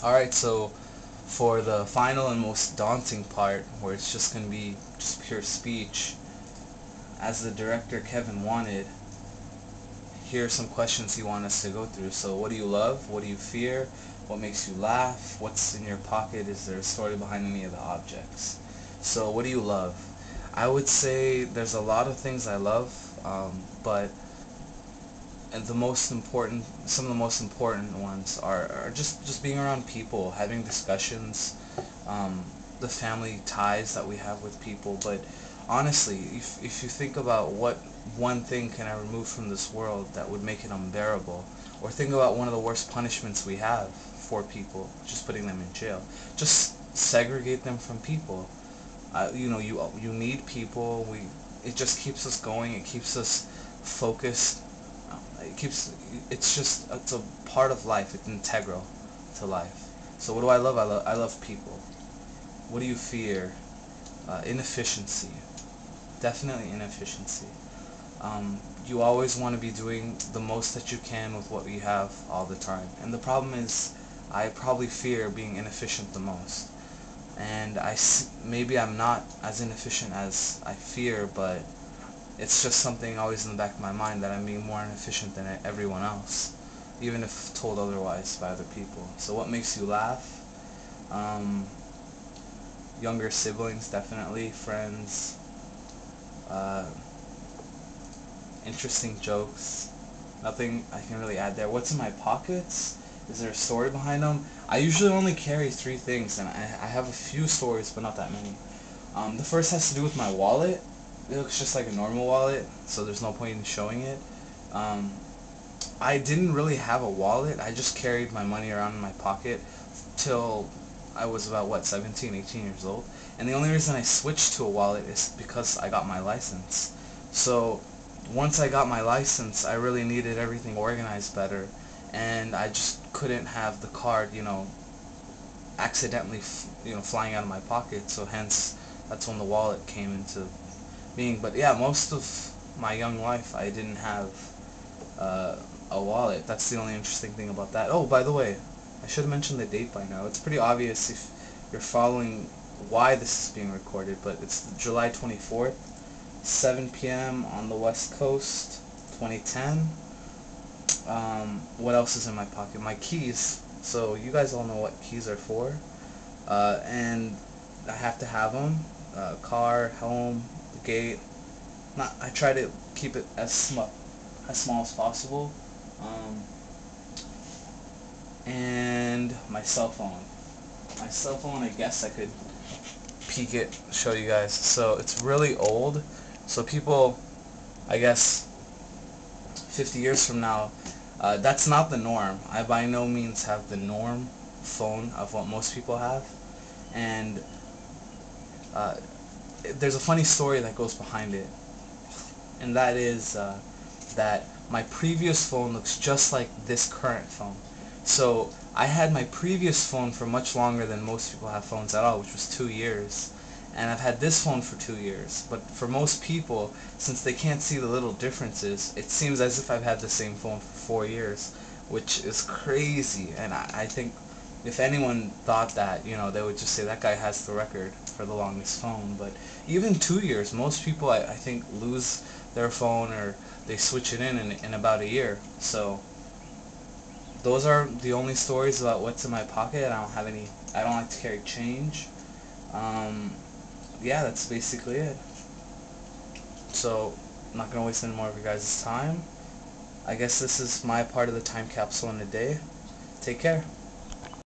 Alright, so for the final and most daunting part, where it's just going to be just pure speech, as the director Kevin wanted, here are some questions he wanted us to go through. So what do you love? What do you fear? What makes you laugh? What's in your pocket? Is there a story behind any of the objects? So what do you love? I would say there's a lot of things I love, but and some of the most important ones are just being around people, having discussions, um, the family ties that we have with people. But honestly, if you think about what one thing can I remove from this world that would make it unbearable, or think about one of the worst punishments we have for people, just putting them in jail, just segregate them from people. You need people. It just keeps us going. It keeps us focused. It keeps it's a part of life. It's integral to life. So what do I love? I love people. What do you fear? Inefficiency. Definitely inefficiency. You always want to be doing the most that you can with what you have all the time. And the problem is, I probably fear being inefficient the most. And maybe I'm not as inefficient as I fear, but it's just something always in the back of my mind that I'm being more inefficient than everyone else, even if told otherwise by other people. So what makes you laugh? Um, Younger siblings, definitely. Friends. Uh, Interesting jokes. Nothing I can really add there. What's in my pockets? Is there a story behind them? I usually only carry three things, and I have a few stories, but not that many. The first has to do with my wallet. It looks just like a normal wallet, so there's no point in showing it. Um, I didn't really have a wallet. I just carried my money around in my pocket till I was about, what, 17, 18 years old. And the only reason I switched to a wallet is because I got my license. So once I got my license, I really needed everything organized better. And I just couldn't have the card, accidentally, flying out of my pocket. So hence, that's when the wallet came into being. But yeah, most of my young life, I didn't have uh, a wallet. That's the only interesting thing about that. Oh, by the way, I should have mentioned the date by now. It's pretty obvious if you're following why this is being recorded, but it's July 24th, 7 p.m. on the West Coast, 2010. What else is in my pocket? My keys. So you guys all know what keys are for. And I have to have them. Car, home, the gate. Not. I try to keep it as small as possible. Um, and my cell phone. My cell phone, I guess I could peek it, show you guys. So it's really old. So people, I guess, 50 years from now, that's not the norm. I by no means have the norm phone of what most people have. And uh, there's a funny story that goes behind it. And that is that my previous phone looks just like this current phone. So I had my previous phone for much longer than most people have phones at all, which was 2 years. And I've had this phone for 2 years. But for most people, since they can't see the little differences, it seems as if I've had the same phone for 4 years, which is crazy. And I think if anyone thought that, they would just say that guy has the record for the longest phone. But even 2 years, most people I think lose their phone or they switch it in about a year. So those are the only stories about what's in my pocket. I don't have any. I don't like to carry change. Um, yeah, that's basically it. So I'm not gonna waste any more of your guys' time. I guess this is my part of the time capsule in a day. Take care.